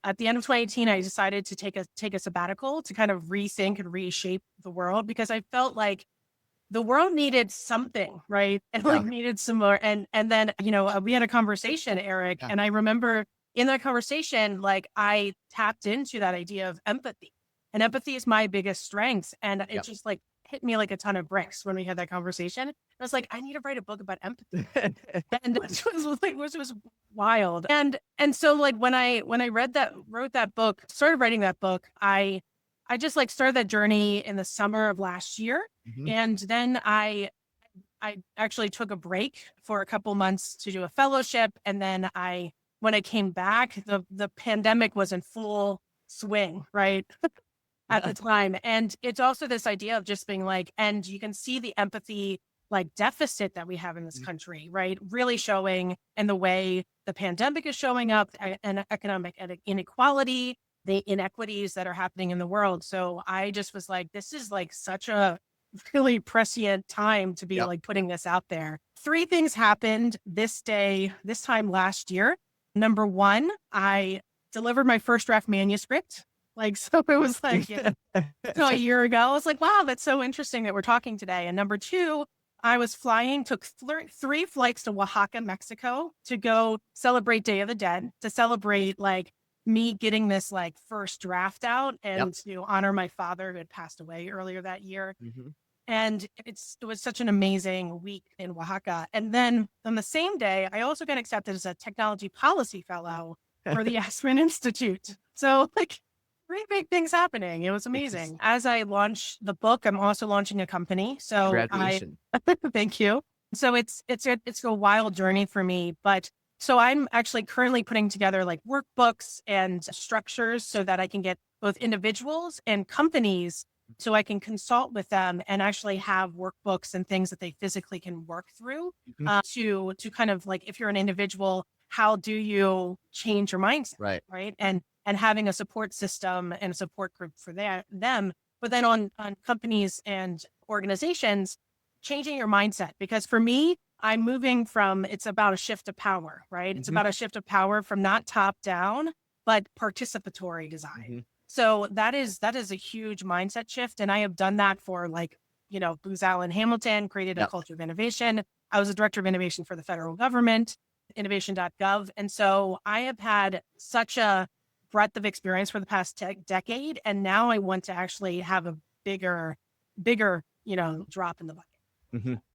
at the end of 2018, I decided to take a sabbatical to kind of rethink and reshape the world because I felt like the world needed something, right? And Yeah. like needed some more. And then, we had a conversation, Eric, Yeah. and I remember in that conversation, like I tapped into that idea of empathy. And empathy is my biggest strength. And it Yep. just like hit me like a ton of bricks when we had that conversation. I was like, I need to write a book about empathy. And which was wild. And so like when I wrote that book, started writing that book, I just like started that journey in the summer of last year. Mhm. And then I actually took a break for a couple months to do a fellowship. And then when I came back, the pandemic was in full swing, right? At Yeah. the time. And it's also this idea of just being like, and you can see the empathy like deficit that we have in this Mhm. country, right? Really showing in the way the pandemic is showing up and economic inequality, the inequities that are happening in the world. So I just was like, this is like such a really prescient time to be Yep. like putting this out there. Three things happened this time last year. Number one, I delivered my first draft manuscript. Like, so it was like, so a year ago, I was like, wow, that's so interesting that we're talking today. And number two, I was took three flights to Oaxaca, Mexico to go celebrate Day of the Dead, to celebrate like me getting this like first draft out Yep. and to honor my father who had passed away earlier that year. Mhm. And it was such an amazing week in Oaxaca. And then on the same day, I also got accepted as a technology policy fellow for the Aspen Institute. So like three big things happening. It was Nice. amazing. As I launch the book, I'm also launching a company. So I Congratulations. thank you. So it's a wild journey for me, but so I'm actually currently putting together like workbooks and structures so that I can get both individuals and companies so I can consult with them and actually have workbooks and things that they physically can work through Mhm. to kind of like if you're an individual, how do you change your mindset, Right. right? And having a support system and a support group for them. But then on companies and organizations, changing your mindset because for me, I'm moving from it's about a shift of power, right? It's Mhm. about a shift of power from not top down, but participatory design. Mhm. So that is a huge mindset shift. And I have done that for like, Booz Allen Hamilton, created a Yep. culture of innovation. I was a director of innovation for the federal government, innovation.gov. And so I have had such a breadth of experience for the past decade. And now I want to actually have a bigger, drop in the bucket. Mhm.